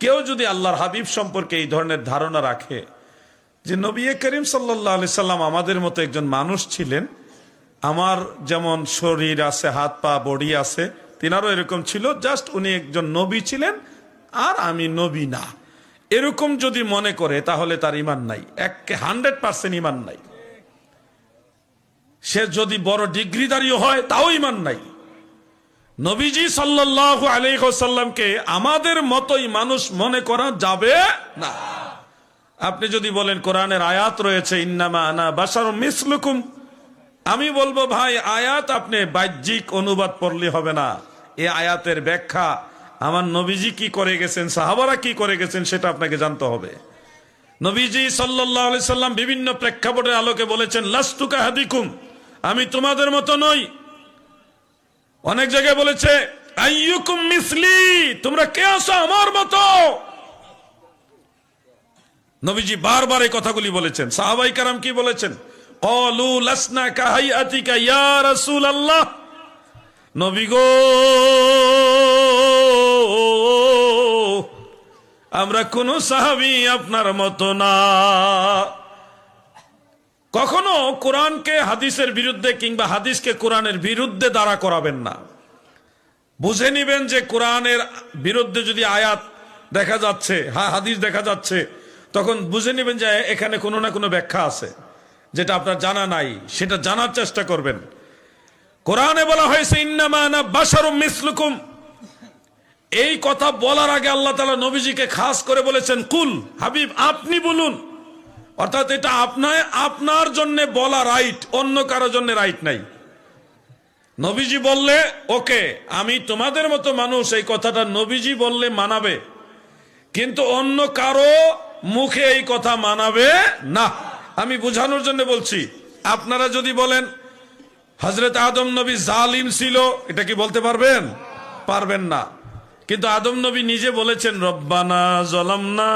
কেউ যদি আল্লাহর হাবিব সম্পর্কে এই ধরনের ধারণা রাখে যে নবী করিম সাল্লাল্লাহু আলাইহি সাল্লাম আমাদের মতো একজন মানুষ ছিলেন, আমার যেমন শরীর আছে, হাত পা বডি আছে, তিনারও এরকম ছিল, জাস্ট উনি একজন নবী ছিলেন আর আমি নবী না, এরকম যদি মনে করে তাহলে তার ঈমান নাই, 100% ঈমান নাই। সে যদি বড় ডিগ্রিধারীও হয় তাও ঈমান নাই। নবীজি সাল্লাল্লাহু আলাইহি ওয়াসাল্লামকে আমাদের মতোই মানুষ মনে করা যাবে না। আপনি যদি বলেন কোরআনের আয়াত রয়েছে ইন্নামা আনা বাশারুম মিসলুকুম, আমি বলবো ভাই আয়াত আপনি বাহ্যিক অনুবাদ পড়লে হবে না, এই আয়াতের ব্যাখ্যা আমার নবীজি কি করে গেছেন, সাহাবারা কি করে গেছেন সেটা আপনাকে জানতে হবে। নবীজি সাল্লাল্লাহু আলাইহি সাল্লাম বিভিন্ন প্রেক্ষাপটের আলোকে বলেছেন লাস্তু কাহাদিকুম, আমি তোমাদের মতো নই। অনেক জায়গায় বলেছে আইয়ুকুম মিসলি, তোমরা কে আছো আমার মতো। নবীজি বারবার এই কথাগুলি বলেছেন। সাহাবায়ে কেরাম কি বলেছেন? ক্বালু লাসনা কাহাইয়াতিকা ইয়া রাসূলুল্লাহ, নবী গো আমরা কোন সাহাবী আপনার মতো না। কখনো কোরআনকে হাদিসের বিরুদ্ধে কিংবা হাদিসকে কোরআনের বিরুদ্ধে দাঁড়া করাবেন না। বুঝে নিবেন যে কোরআনের বিরুদ্ধে যদি আয়াত দেখা যাচ্ছে, হাদিস দেখা যাচ্ছে, তখন বুঝে নিবেন যে এখানে কোনো না কোনো ব্যাখ্যা আছে যেটা আপনার জানা নাই, সেটা জানার চেষ্টা করবেন। কোরআনে বলা হয়েছে ইন্নামা আনা বাশারুম মিসলুকুম, এই কথা বলার আগে আল্লাহ তাআলা নবীজিকে খাস করে বলেছেন কুল, হাবিব আপনি বলুন। অর্থাৎ এটা আপনার জন্য বলা রাইট, অন্য কারো জন্য রাইট নাই। নবীজি বললে ওকে, আমি তোমাদের মতো মানুষ, এই কথাটা নবীজি বললে মানাবে, কিন্তু অন্য কারো মুখে এই কথা মানাবে না। আমি বোঝানোর জন্য বলছি, আপনারা যদি বলেন হযরত আদম নবী জালিম ছিল, এটা কি বলতে পারবেন? পারবেন না। কিন্তু আদম নবী নিজে বলেছেন রব্বানা যালামনা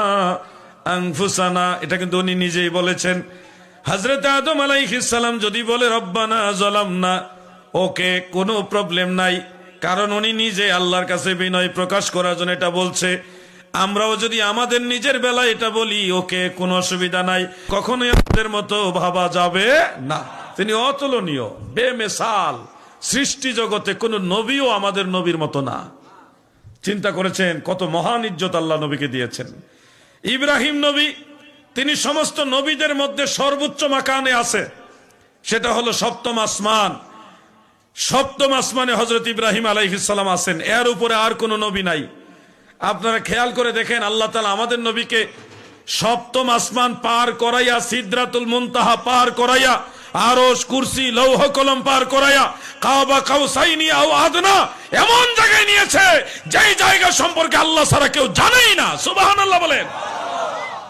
আনফুসানা, এটা কিন্তু উনি নিজেই বলেছেন। হযরত আদম আলাইহিস সালাম যদি বলে রব্বানা যালামনা, ওকে, কোনো প্রবলেম নাই, কারণ উনি নিজে আল্লাহর কাছে বিনয় প্রকাশ করার জন্য এটা বলছে। আমরাও যদি আমাদের নিজের বেলায় এটা বলি, ওকে, কোনো অসুবিধা নাই, কখনোই আমাদের মতো ভাবা যাবে না। তিনি অতুলনীয়, বেমিসাল, সৃষ্টি জগতে কোন নবীও আমাদের নবীর মতো না। চিন্তা করেছেন কত মহান ইজ্জত আল্লাহ নবীকে দিয়েছেন। ইব্রাহিম নবী, তিনি সমস্ত নবীদের মধ্যে সর্বোচ্চ মাকানে আছে, সেটা হলো সপ্তম আসমান। সপ্তম আসমানে হযরত ইব্রাহিম আলাইহিস সালাম আছেন, এর উপরে আর কোন নবী নাই। আপনারা খেয়াল করে দেখেন, আল্লাহ তাআলা আমাদের নবীকে সপ্তম আসমান পার করাইয়া, সিদরাতুল মুনতাহা পার করাইয়া, আরশ, কুরসি, লৌহ কলম পার করাইয়া, কাবা কাউসাইনি আও আদনা এমন জায়গায় নিয়েছে যেই জায়গা সম্পর্কে আল্লাহ ছাড়া কেউ জানেই না। সুবহানাল্লাহ বলেন।